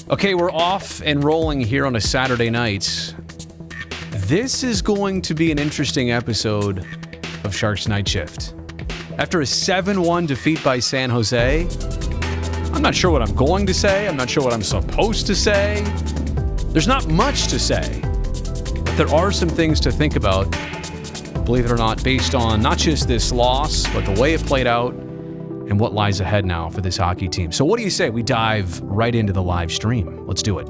Okay, we're off and rolling here on a Saturday night. This is going to be an interesting episode of Sharks Night Shift. After a 7-1 defeat by San Jose, I'm not sure what I'm going to say. I'm not sure what I'm supposed to say. There's not much to say, but there are some things to think about, believe it or not, based on not just this loss, but the way it played out and what lies ahead now for this hockey team. So what do you say we dive right into the live stream? Let's do it.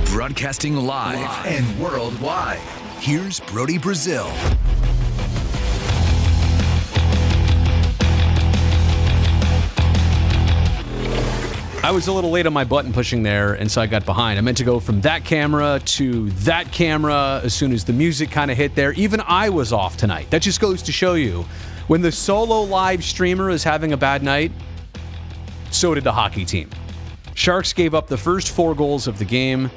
Broadcasting live and worldwide, here's Brody Brazil. I was a little late on my button pushing there, and so I got behind. I meant to go from that camera to that camera as soon as the music kind of hit there. Even I was off tonight. That just goes to show you, when the solo live streamer is having a bad night, so did the hockey team. Sharks gave up the first 4 goals of the game.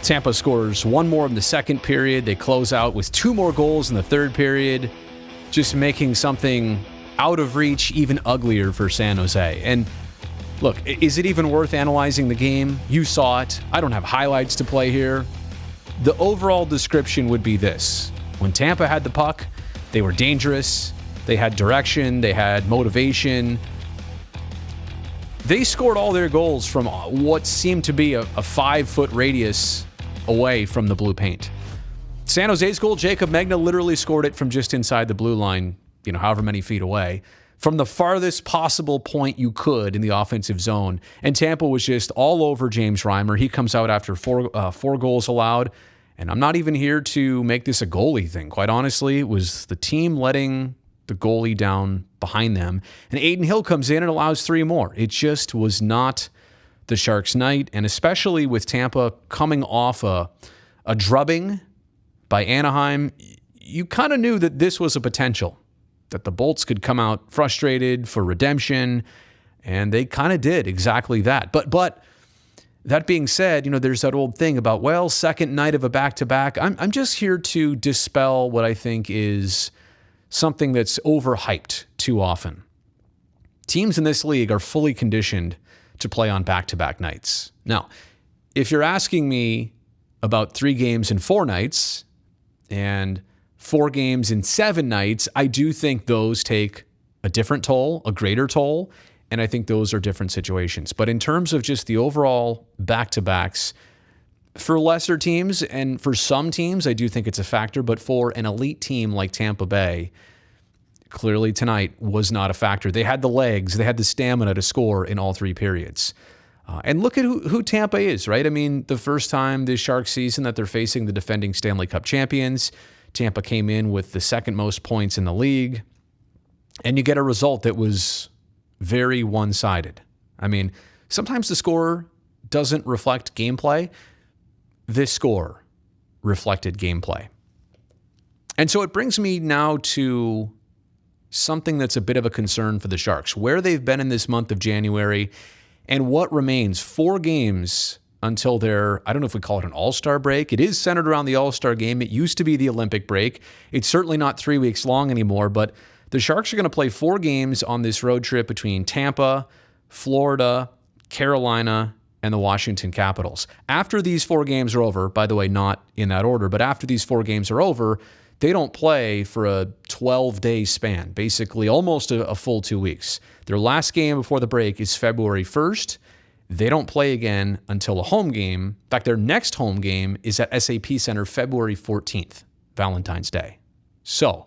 Tampa scores 1 more in the second period. They close out with 2 more goals in the third period, just making something out of reach even uglier for San Jose. And look, is it even worth analyzing the game? You saw it. I don't have highlights to play here. The overall description would be this. When Tampa had the puck, they were dangerous. They had direction. They had motivation. They scored all their goals from what seemed to be a 5-foot radius away from the blue paint. San Jose's goal, Jacob Megna literally scored it from just inside the blue line, however many feet away, from the farthest possible point you could in the offensive zone. And Tampa was just all over James Reimer. He comes out after four goals allowed. And I'm not even here to make this a goalie thing. Quite honestly, it was the team letting the goalie down behind them. And Aiden Hill comes in and allows 3 more. It just was not the Sharks' night. And especially with Tampa coming off a drubbing by Anaheim, you kind of knew that this was a potential, that the Bolts could come out frustrated for redemption, and they kind of did exactly that. But that being said, there's that old thing about, second night of a back-to-back. I'm just here to dispel what I think is something that's overhyped too often. Teams in this league are fully conditioned to play on back-to-back nights. Now, if you're asking me about 3 games in 4 nights and 4 games in 7 nights, I do think those take a different toll, a greater toll, and I think those are different situations. But in terms of just the overall back-to-backs, for lesser teams and for some teams, I do think it's a factor, but for an elite team like Tampa Bay, clearly tonight was not a factor. They had the legs, they had the stamina to score in all 3 periods. And look at who Tampa is, right? I mean, the first time this Sharks season that they're facing the defending Stanley Cup champions, Tampa came in with the second most points in the league, and you get a result that was very one-sided. I mean, sometimes the score doesn't reflect gameplay. This score reflected gameplay. And so it brings me now to something that's a bit of a concern for the Sharks, where they've been in this month of January and what remains. 4 games until their, I don't know if we call it an all-star break. It is centered around the all-star game. It used to be the Olympic break. It's certainly not 3 weeks long anymore, but the Sharks are going to play 4 games on this road trip between Tampa, Florida, Carolina, and the Washington Capitals. After these 4 games are over, by the way, not in that order, but after these 4 games are over, they don't play for a 12-day span, basically almost a full 2 weeks. Their last game before the break is February 1st. They don't play again until a home game. In fact, their next home game is at SAP Center February 14th, Valentine's Day. So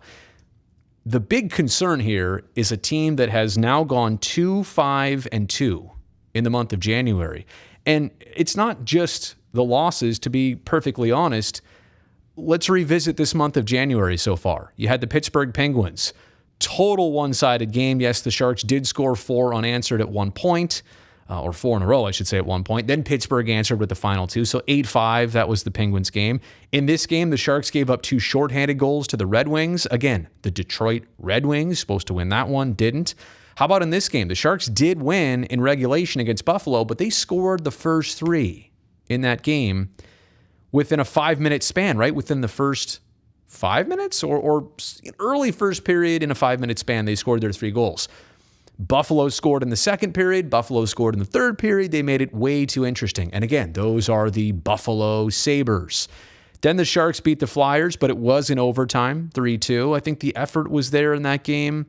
the big concern here is a team that has now gone 2-5-2 in the month of January. And it's not just the losses, to be perfectly honest. Let's revisit this month of January so far. You had the Pittsburgh Penguins. Total one-sided game. Yes, the Sharks did score 4 unanswered at one point, or 4 in a row, I should say, at one point. Then Pittsburgh answered with the final 2. So 8-5, that was the Penguins game. In this game, the Sharks gave up 2 shorthanded goals to the Red Wings. Again, the Detroit Red Wings, supposed to win that one, didn't. How about in this game? The Sharks did win in regulation against Buffalo, but they scored the first 3 in that game within a 5-minute span, right? Within the first 5 minutes or early first period in a 5-minute span, they scored their 3 goals. Buffalo scored in the second period. Buffalo scored in the third period. They made it way too interesting. And again, those are the Buffalo Sabres. Then the Sharks beat the Flyers, but it was in overtime, 3-2. I think the effort was there in that game.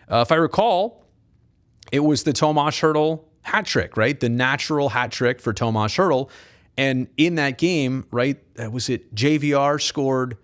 If I recall, it was the Tomas Hertl hat trick, right? The natural hat trick for Tomas Hertl. And in that game, right, was it JVR scored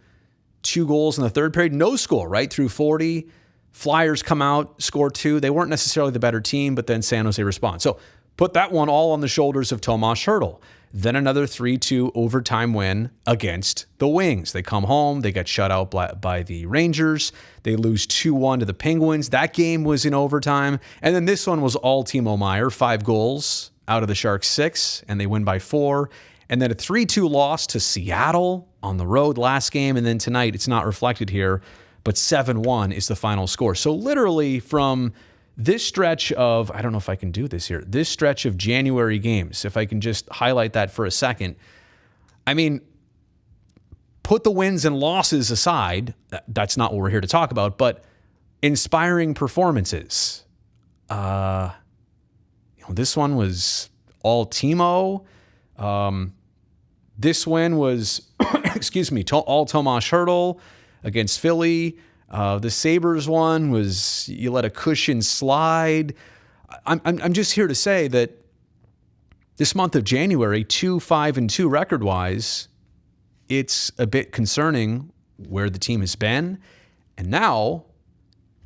2 goals in the third period? No score, right? Through 40. Flyers come out, score 2. They weren't necessarily the better team, but then San Jose responds. So put that one all on the shoulders of Tomas Hertl. Then another 3-2 overtime win against the Wings. They come home. They get shut out by the Rangers. They lose 2-1 to the Penguins. That game was in overtime. And then this one was all Timo Meier, 5 goals out of the Sharks 6, and they win by 4. And then a 3-2 loss to Seattle on the road last game. And then tonight, it's not reflected here, but 7-1 is the final score. So literally from this stretch of, I don't know if I can do this here, this stretch of January games, if I can just highlight that for a second. I mean, put the wins and losses aside. That's not what we're here to talk about, but inspiring performances. This one was all Timo. This win was, all Tomas Hertl against Philly. The Sabres one was you let a cushion slide. I'm just here to say that this month of January, 2-5-2 record-wise, it's a bit concerning where the team has been. And now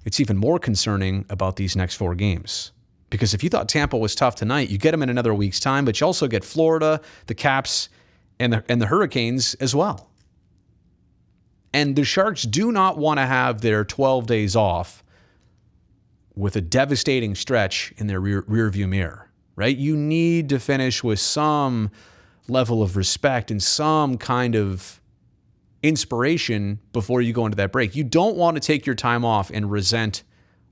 it's even more concerning about these next 4 games. Because if you thought Tampa was tough tonight, you get them in another week's time, but you also get Florida, the Caps, and the Hurricanes as well. And the Sharks do not want to have their 12 days off with a devastating stretch in their rearview mirror, right? You need to finish with some level of respect and some kind of inspiration before you go into that break. You don't want to take your time off and resent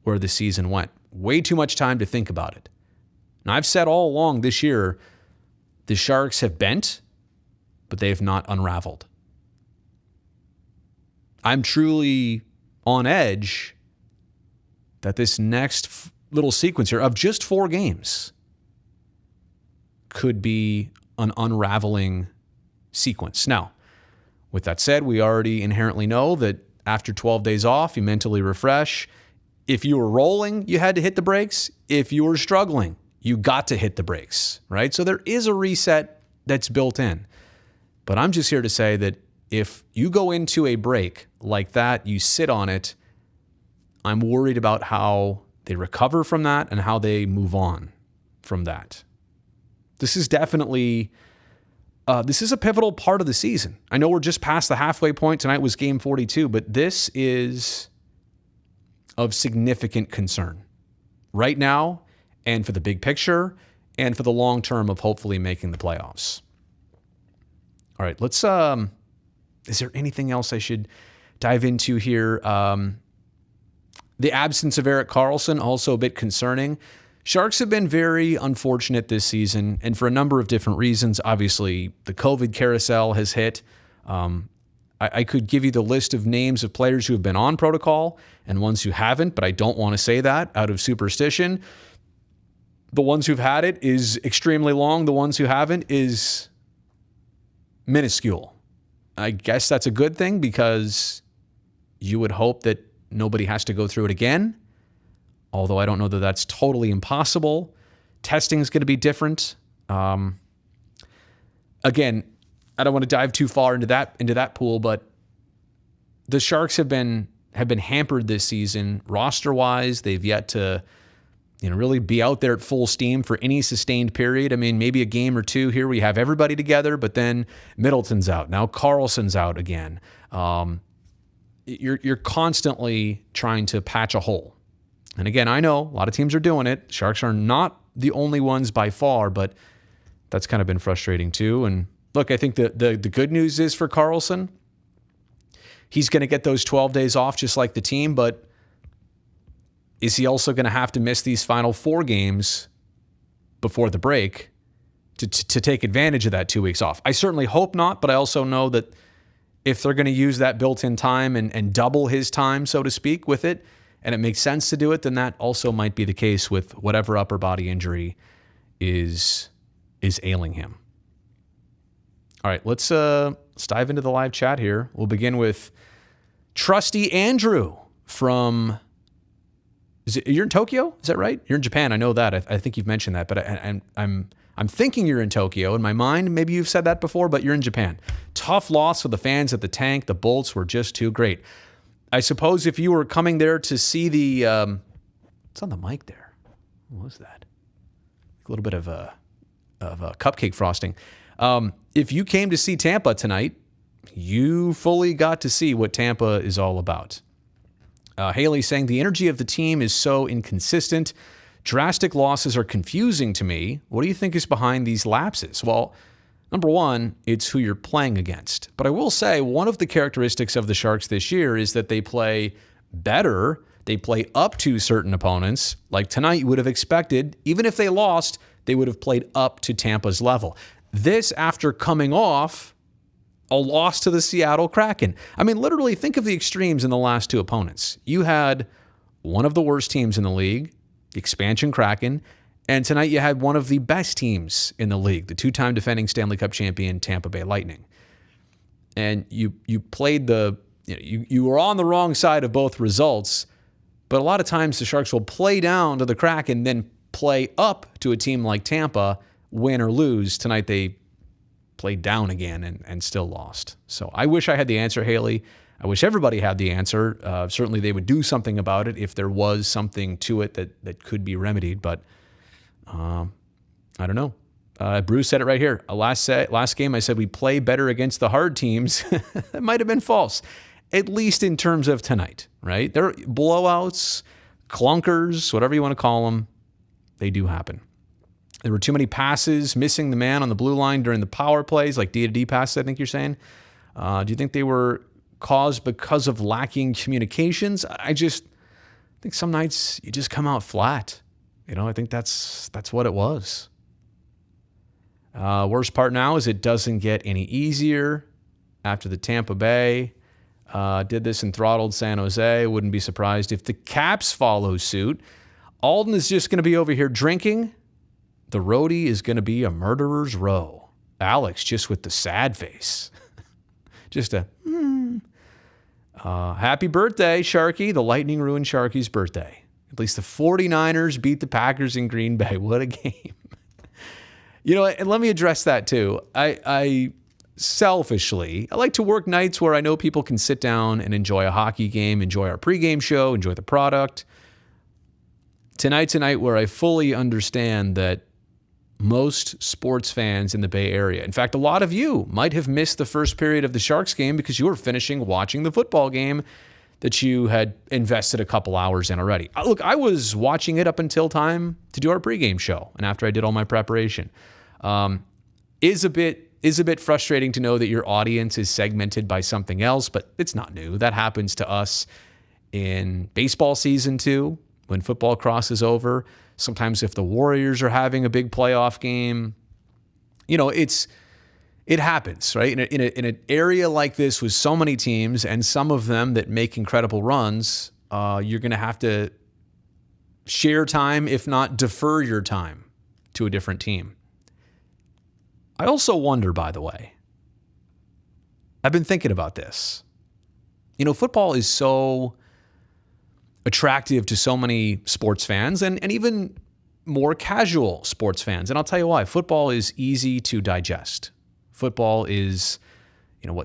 where the season went. Way too much time to think about it. And I've said all along this year, the Sharks have bent, but they have not unraveled. I'm truly on edge that this next little sequence here of just 4 games could be an unraveling sequence. Now, with that said, we already inherently know that after 12 days off, you mentally refresh. If you were rolling, you had to hit the brakes. If you were struggling, you got to hit the brakes, right? So there is a reset that's built in. But I'm just here to say that if you go into a break like that, you sit on it, I'm worried about how they recover from that and how they move on from that. This is definitely, this is a pivotal part of the season. I know we're just past the halfway point. Tonight was game 42, but this is of significant concern right now and for the big picture and for the long term of hopefully making the playoffs. All right, let's, is there anything else I should dive into here? The absence of Erik Karlsson, also a bit concerning. Sharks have been very unfortunate this season, and for a number of different reasons. Obviously, the COVID carousel has hit. I could give you the list of names of players who have been on protocol and ones who haven't, but I don't want to say that out of superstition. The ones who've had it is extremely long. The ones who haven't is minuscule. I guess that's a good thing because you would hope that nobody has to go through it again, although I don't know that that's totally impossible. Testing is going to be different. Again, I don't want to dive too far into that pool, but the Sharks have been hampered this season roster-wise. They've yet to really be out there at full steam for any sustained period. I mean, maybe a game or two here we have everybody together, but then Middleton's out. Now Karlsson's out again. You're constantly trying to patch a hole. And again, I know a lot of teams are doing it. Sharks are not the only ones by far, but that's kind of been frustrating too. And look, I think the good news is for Karlsson, he's going to get those 12 days off just like the team, but is he also going to have to miss these final 4 games before the break to take advantage of that 2 weeks off? I certainly hope not, but I also know that if they're going to use that built-in time and double his time, so to speak, with it, and it makes sense to do it, then that also might be the case with whatever upper body injury is ailing him. All right, let's dive into the live chat here. We'll begin with Trusty Andrew from... you're in Tokyo? Is that right? You're in Japan. I know that. I think you've mentioned that, but I'm thinking you're in Tokyo. In my mind, maybe you've said that before, but you're in Japan. Tough loss for the fans at the Tank. The Bolts were just too great. I suppose if you were coming there to see the... it's on the mic there. What was that? A little bit of a cupcake frosting. If you came to see Tampa tonight, you fully got to see what Tampa is all about. Haley saying the energy of the team is so inconsistent. Drastic losses are confusing to me. What do you think is behind these lapses? Well, number one, it's who you're playing against. But I will say one of the characteristics of the Sharks this year is that they play better. They play up to certain opponents. Like tonight, you would have expected, even if they lost, they would have played up to Tampa's level. This after coming off a loss to the Seattle Kraken. I mean, literally think of the extremes in the last two opponents. You had one of the worst teams in the league, the expansion Kraken, and tonight you had one of the best teams in the league, the two-time defending Stanley Cup champion Tampa Bay Lightning. And you played you were on the wrong side of both results, but a lot of times the Sharks will play down to the Kraken, then play up to a team like Tampa, win or lose. Tonight they played down again and still lost. So I wish I had the answer, Haley. I wish everybody had the answer. Certainly they would do something about it if there was something to it that could be remedied. But I don't know. Bruce said it right here. Last game I said we play better against the hard teams. That might have been false, at least in terms of tonight, right? There are blowouts, clunkers, whatever you want to call them. They do happen. There were too many passes, missing the man on the blue line during the power plays, like D-to-D passes, I think you're saying. Do you think they were caused because of lacking communications? I think some nights you just come out flat. I think that's what it was. Worst part now is it doesn't get any easier after the Tampa Bay did this and throttled San Jose. Wouldn't be surprised if the Caps follow suit. Alden is just going to be over here drinking. The roadie is going to be a murderer's row. Alex just with the sad face. Just a, happy birthday, Sharky. The Lightning ruined Sharky's birthday. At least the 49ers beat the Packers in Green Bay. What a game. And let me address that too. I selfishly, I like to work nights where I know people can sit down and enjoy a hockey game, enjoy our pregame show, enjoy the product. Tonight's a night where I fully understand that most sports fans in the Bay Area, in fact, a lot of you might have missed the first period of the Sharks game because you were finishing watching the football game that you had invested a couple hours in already. Look, I was watching it up until time to do our pregame show, and after I did all my preparation. Is a bit frustrating to know that your audience is segmented by something else, but it's not new. That happens to us in baseball season too, when football crosses over. Sometimes if the Warriors are having a big playoff game, it happens, right? In an area like this with so many teams and some of them that make incredible runs, you're going to have to share time, if not defer your time to a different team. I also wonder, by the way, I've been thinking about this. Football is so attractive to so many sports fans and even more casual sports fans. And I'll tell you why. Football is easy to digest. Football is,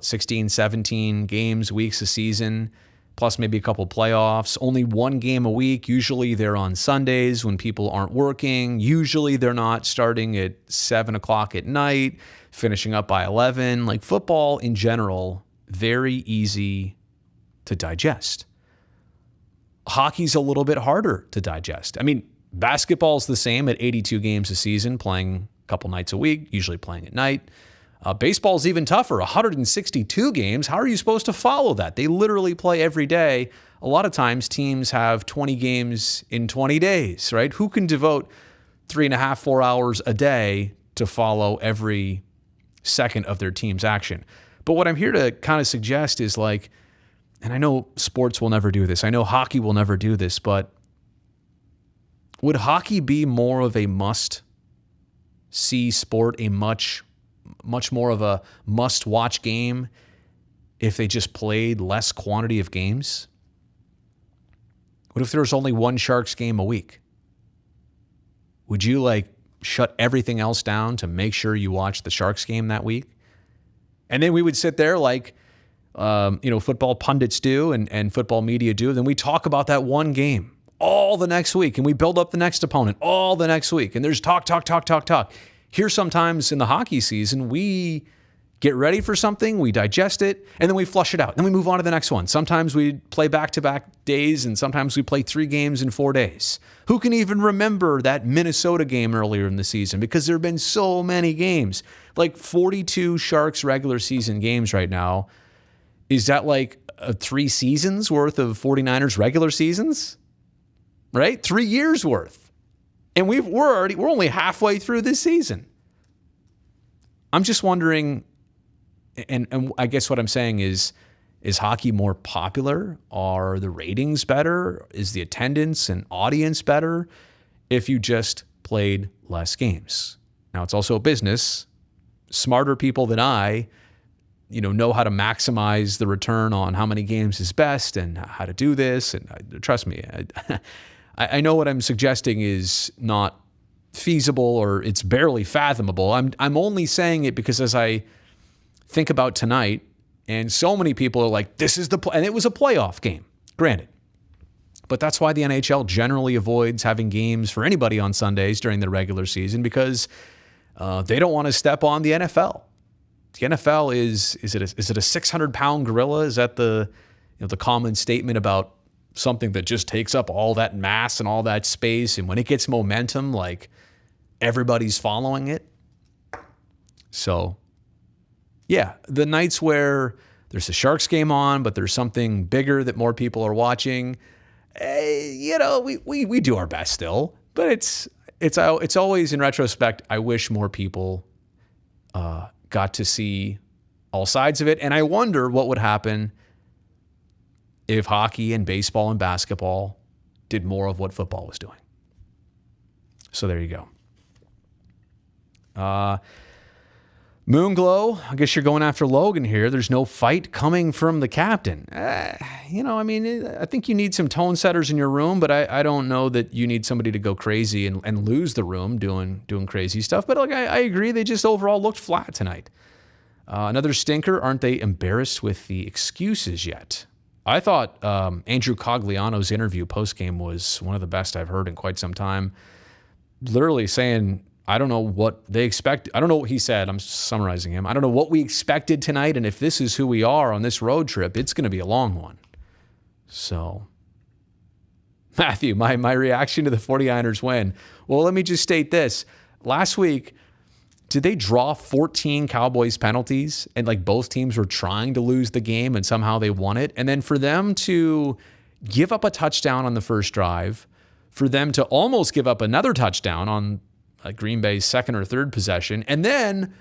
16, 17 games, weeks a season, plus maybe a couple playoffs, only one game a week. Usually they're on Sundays when people aren't working. Usually they're not starting at 7 o'clock at night, finishing up by 11. Like football in general, very easy to digest. Hockey's a little bit harder to digest. I mean, basketball's the same at 82 games a season, playing a couple nights a week, usually playing at night. Baseball's even tougher, 162 games. How are you supposed to follow that? They literally play every day. A lot of times teams have 20 games in 20 days, right? Who can devote 3.5, 4 hours a day to follow every second of their team's action? But what I'm here to kind of suggest is and I know sports will never do this. I know hockey will never do this, but would hockey be more of a must-see sport, a much more of a must-watch game if they just played less quantity of games? What if there was only one Sharks game a week? Would you shut everything else down to make sure you watch the Sharks game that week? And then we would sit there football pundits do and football media do. Then we talk about that one game all the next week, and we build up the next opponent all the next week. And there's talk. Here sometimes in the hockey season, we get ready for something, we digest it, and then we flush it out. Then we move on to the next one. Sometimes we play back-to-back days, and sometimes we play 3 games in 4 days. Who can even remember that Minnesota game earlier in the season? Because there have been so many games. 42 Sharks regular season games right now. Is that 3 seasons worth of 49ers regular seasons? Right? 3 years worth. And we're only halfway through this season. I'm just wondering, and I guess what I'm saying is hockey more popular? Are the ratings better? Is the attendance and audience better if you just played less games? Now, it's also a business. Smarter people than I know how to maximize the return on how many games is best and how to do this. And trust me, I know what I'm suggesting is not feasible or it's barely fathomable. I'm only saying it because as I think about tonight, and so many people are like, this is and it was a playoff game, granted. But that's why the NHL generally avoids having games for anybody on Sundays during the regular season, because they don't want to step on the NFL. The NFL is it a 600-pound gorilla? Is that the common statement about something that just takes up all that mass and all that space, and when it gets momentum, everybody's following it? So, yeah, the nights where there's a Sharks game on, but there's something bigger that more people are watching, we do our best still. But it's always, in retrospect, I wish more people got to see all sides of it. And I wonder what would happen if hockey and baseball and basketball did more of what football was doing. So there you go. Moonglow, I guess you're going after Logan here. There's no fight coming from the captain. I think you need some tone setters in your room, but I don't know that you need somebody to go crazy and lose the room doing crazy stuff. But I agree, they just overall looked flat tonight. Another stinker, aren't they embarrassed with the excuses yet? I thought Andrew Cogliano's interview postgame was one of the best I've heard in quite some time. Literally saying, I don't know what they expect. I don't know what he said. I'm summarizing him. I don't know what we expected tonight, and if this is who we are on this road trip, it's going to be a long one. So, Matthew, my reaction to the 49ers win. Well, let me just state this. Last week, did they draw 14 Cowboys penalties and both teams were trying to lose the game and somehow they won it? And then for them to give up a touchdown on the first drive, for them to almost give up another touchdown on Green Bay's second or third possession, and then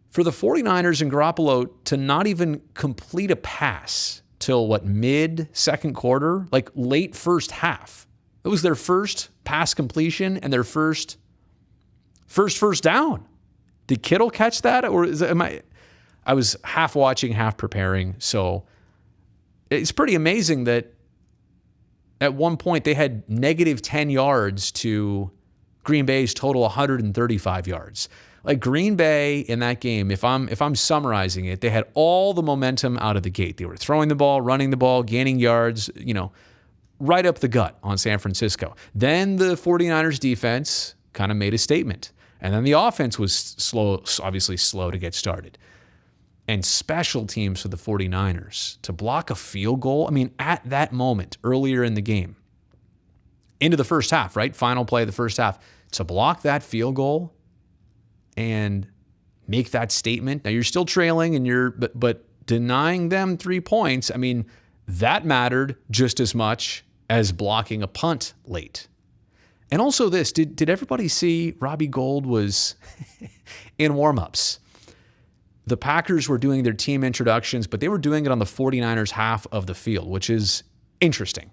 for the 49ers and Garoppolo to not even complete a pass till mid-second quarter, late first half. It was their first pass completion and their first down. Did Kittle catch that? Or I was half watching, half preparing. So it's pretty amazing that at one point they had negative 10 yards to Green Bay's total 135 yards. Green Bay in that game, if I'm summarizing it, they had all the momentum out of the gate. They were throwing the ball, running the ball, gaining yards, right up the gut on San Francisco. Then the 49ers defense kind of made a statement. And then the offense was obviously slow to get started. And special teams for the 49ers to block a field goal. At that moment, earlier in the game, into the first half, right? Final play of the first half, to block that field goal and make that statement. Now you're still trailing but denying them 3 points. That mattered just as much as blocking a punt late. And also this, did everybody see Robbie Gould was in warmups? the Packers were doing their team introductions, but they were doing it on the 49ers half of the field, which is interesting.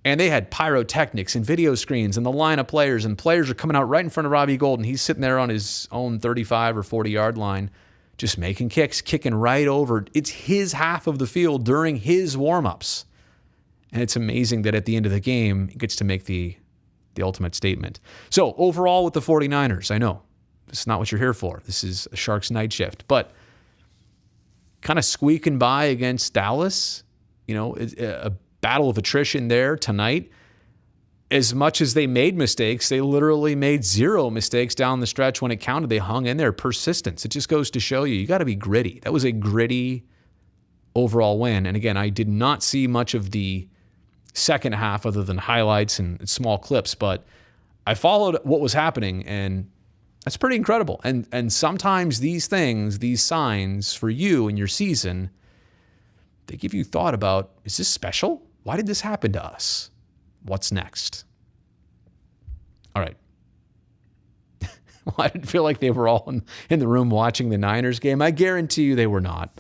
And they had pyrotechnics and video screens and the line of players, and players are coming out right in front of Robbie Gould, and he's sitting there on his own 35 or 40-yard line just making kicks, kicking right over. It's his half of the field during his warm-ups. And it's amazing that at the end of the game, he gets to make the ultimate statement. So overall with the 49ers, I know this is not what you're here for. This is a Sharks night shift. But kind of squeaking by against Dallas, a battle of attrition there tonight. As much as they made mistakes, they literally made zero mistakes down the stretch when it counted. They hung in there. Persistence. It just goes to show you got to be gritty. That was a gritty overall win. And again, I did not see much of the second half other than highlights and small clips, but I followed what was happening, and that's pretty incredible. And sometimes these things, these signs for you in your season, they give you thought about, is this special? Why did this happen to us? What's next? All right. Well, I didn't feel like they were all in the room watching the Niners game. I guarantee you they were not.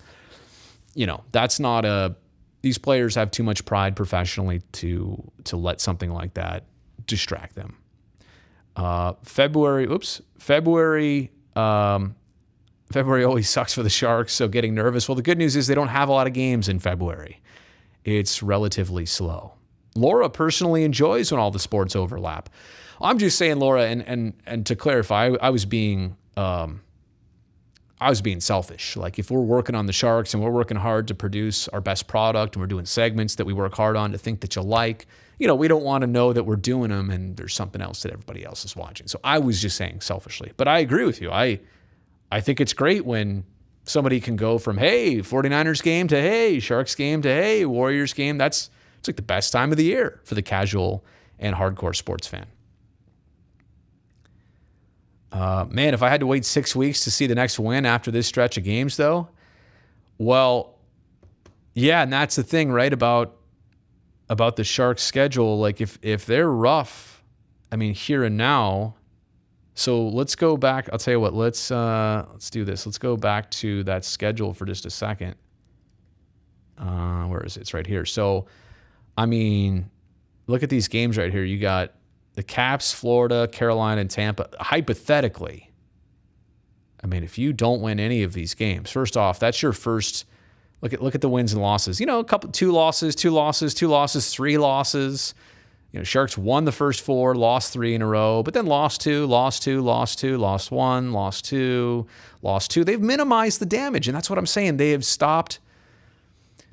That's not these players have too much pride professionally to let something like that distract them. February always sucks for the Sharks, so getting nervous. Well, the good news is they don't have a lot of games in February. It's relatively slow. Laura personally enjoys when all the sports overlap. I'm just saying, Laura, and to clarify, I was being selfish. Like, if we're working on the Sharks and we're working hard to produce our best product and we're doing segments that we work hard on to think that you'll like, we don't want to know that we're doing them and there's something else that everybody else is watching. So I was just saying selfishly. But I agree with you. I think it's great when somebody can go from, hey, 49ers game to, hey, Sharks game to, hey, Warriors game. It's like the best time of the year for the casual and hardcore sports fan. Man, if I had to wait 6 weeks to see the next win after this stretch of games, though, well, yeah, and that's the thing, right, about the Sharks' schedule. Like, if they're rough, here and now. So let's go back. I'll tell you what. Let's do this. Let's go back to that schedule for just a second. Where is it? It's right here. So, look at these games right here. You got the Caps, Florida, Carolina, and Tampa. Hypothetically, if you don't win any of these games, first off, that's your first. Look at the wins and losses. 2 losses, 3 losses. Sharks won the first 4, lost 3 in a row, but then lost 2, lost 1, lost 2, lost 2. They've minimized the damage, and that's what I'm saying. They have stopped.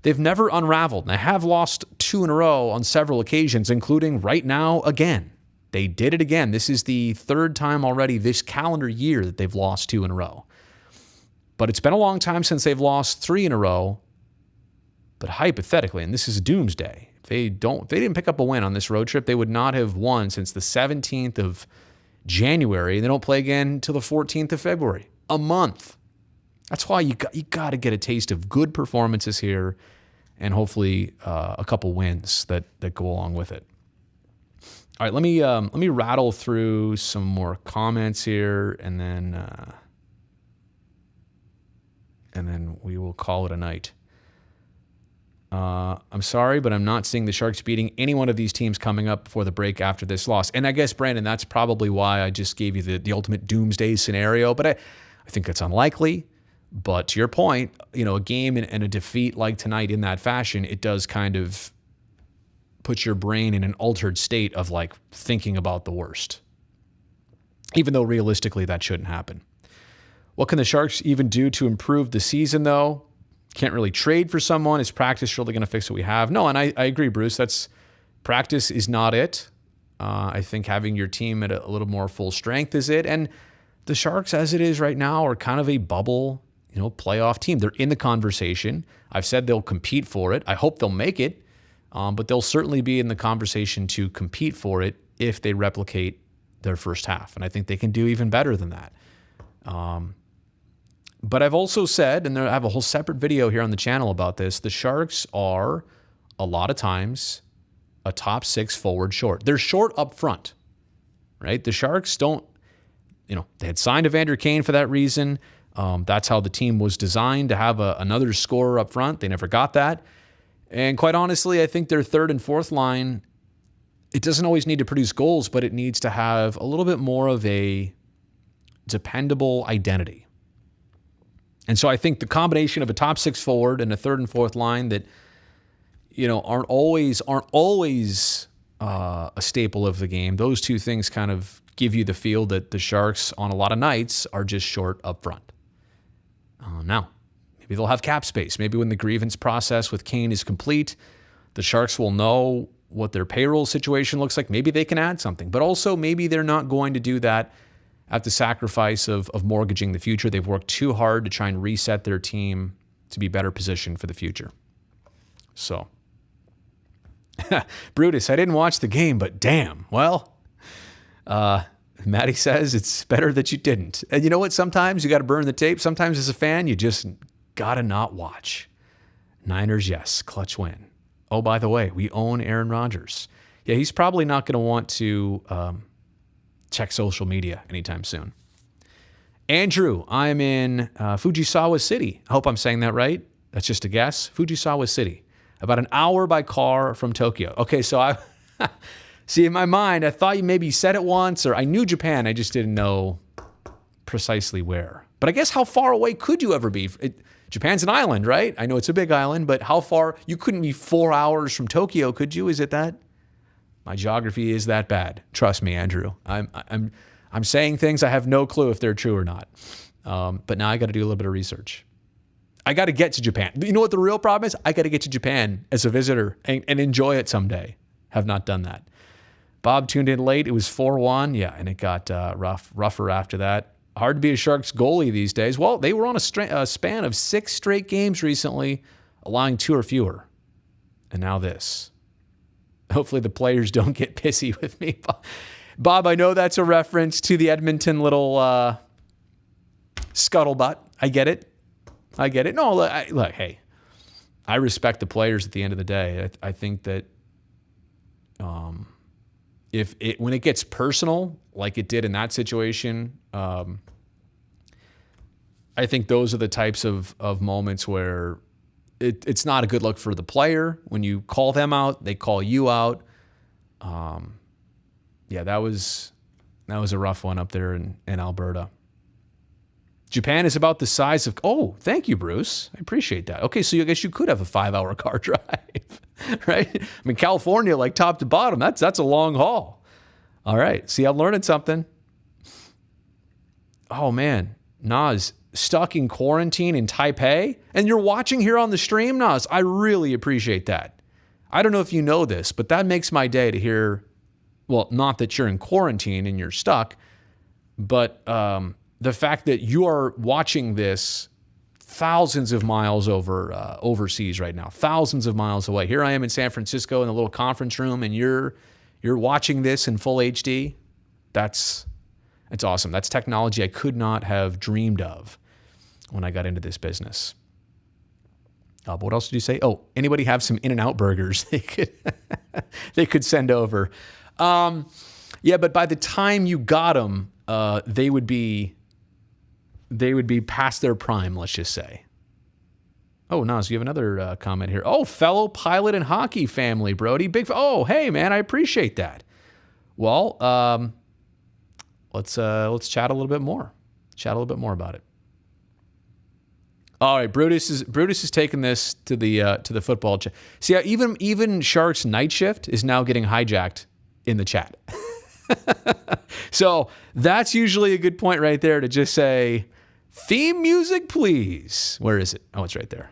They've never unraveled. And they have lost 2 in a row on several occasions, including right now again. They did it again. This is the 3rd time already this calendar year that they've lost 2 in a row. But it's been a long time since they've lost 3 in a row. But hypothetically, and this is doomsday, if they didn't pick up a win on this road trip, they would not have won since the 17th of January. And they don't play again until the 14th of February. A month. That's why you got to get a taste of good performances here, and hopefully a couple wins that go along with it. All right, let me rattle through some more comments here, and then we will call it a night. I'm sorry, but I'm not seeing the Sharks beating any one of these teams coming up before the break after this loss. And I guess, Brandon, that's probably why I just gave you the ultimate doomsday scenario. But I think it's unlikely. But to your point, a game and a defeat like tonight in that fashion, it does kind of put your brain in an altered state of like thinking about the worst. Even though realistically that shouldn't happen. What can the Sharks even do to improve the season, though? Can't really trade for someone. Is practice really going to fix what we have? No, and I agree, Bruce. Practice is not it. I think having your team at a little more full strength is it. And the Sharks, as it is right now, are kind of a bubble, playoff team. They're in the conversation. I've said they'll compete for it. I hope they'll make it, but they'll certainly be in the conversation to compete for it if they replicate their first half. And I think they can do even better than that. But I've also said, and I have a whole separate video here on the channel about this, the Sharks are, a lot of times, a top 6 forward short. They're short up front, right? The Sharks don't, they had signed Evander Kane for that reason. That's how the team was designed, to have another scorer up front. They never got that. And quite honestly, I think their third and fourth line, it doesn't always need to produce goals, but it needs to have a little bit more of a dependable identity. And so I think the combination of a top six forward and a third and fourth line that, aren't always a staple of the game, those two things kind of give you the feel that the Sharks on a lot of nights are just short up front. Now, maybe they'll have cap space. Maybe when the grievance process with Kane is complete, the Sharks will know what their payroll situation looks like. Maybe they can add something. But also, maybe they're not going to do that at the sacrifice of mortgaging the future. They've worked too hard to try and reset their team to be better positioned for the future. So, Brutus, I didn't watch the game, but damn. Well, Maddie says it's better that you didn't. And you know what? Sometimes you got to burn the tape. Sometimes as a fan, you just got to not watch. Niners, yes. Clutch win. Oh, by the way, we own Aaron Rodgers. Yeah, he's probably not going to want to check social media anytime soon. Andrew, I'm in Fujisawa City. I hope I'm saying that right. That's just a guess. Fujisawa City. About an hour by car from Tokyo. Okay, so I see in my mind, I thought you maybe said it once, or I knew Japan. I just didn't know precisely where. But I guess how far away could you ever be? Japan's an island, right? I know it's a big island, but how far? You couldn't be 4 hours from Tokyo, could you? Is it that? My geography is that bad. Trust me, Andrew. I'm saying things I have no clue if they're true or not. But now I got to do a little bit of research. I got to get to Japan. You know what the real problem is? I got to get to Japan as a visitor and enjoy it someday. Have not done that. Bob tuned in late. It was 4-1. Yeah, and it got rougher after that. Hard to be a Sharks goalie these days. Well, they were on a span of 6 straight games recently, allowing 2 or fewer. And now this. Hopefully the players don't get pissy with me. Bob, I know that's a reference to the Edmonton little scuttlebutt. I get it. No, look, hey, I respect the players at the end of the day. I think that when it gets personal, like it did in that situation, I think those are the types of moments where it's not a good look for the player. When you call them out, they call you out. That was a rough one up there in Alberta. Japan is about the size of... Oh, thank you, Bruce. I appreciate that. Okay, so I guess you could have a 5-hour car drive, right? I mean, California, like top to bottom, that's a long haul. All right, see, I'm learning something. Oh, man. Nas, stuck in quarantine in Taipei, and you're watching here on the stream, Nas. I really appreciate that. I don't know if you know this, but that makes my day to hear... Well, not that you're in quarantine and you're stuck, but... the fact that you are watching this thousands of miles overseas right now, thousands of miles away. Here I am in San Francisco in a little conference room, and you're watching this in full HD. It's awesome. That's technology I could not have dreamed of when I got into this business. But what else did you say? Oh, anybody have some In-N-Out burgers they could send over? But by the time you got them, they would be past their prime, let's just say. Oh, Nas, you have another comment here. Oh, fellow pilot and hockey family, Brody. Oh, hey, man, I appreciate that. Well, let's chat a little bit more. About it. All right, Brutus is taking this to the football chat. See, even Sharks night shift is now getting hijacked in the chat. So that's usually a good point right there to just say, theme music, please. Where is it? Oh, it's right there.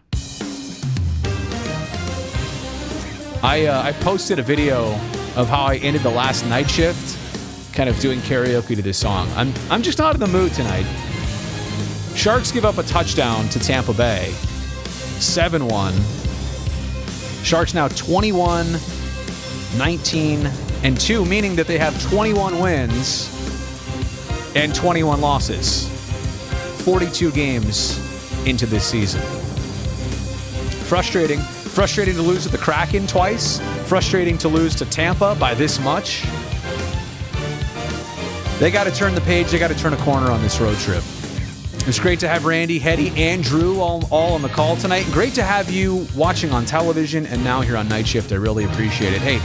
I posted a video of how I ended the last night shift, kind of doing karaoke to this song. I'm just not in the mood tonight. Sharks give up a touchdown to Tampa Bay, 7-1. Sharks now 21-19-2, meaning that they have 21 wins and 21 losses. 42 games into this season. Frustrating to lose to the Kraken twice. Frustrating to lose to Tampa by this much. They got to turn the page. They got to turn a corner on this road trip. It's great to have Randy, Hetty, and Drew all on the call tonight. Great to have you watching on television and now here on Night Shift. I really appreciate it. Hey,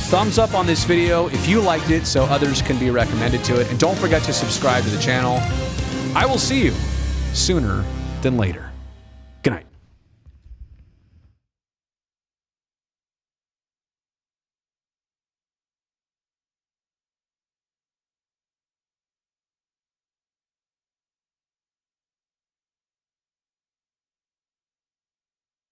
thumbs up on this video if you liked it so others can be recommended to it. And don't forget to subscribe to the channel. I will see you sooner than later.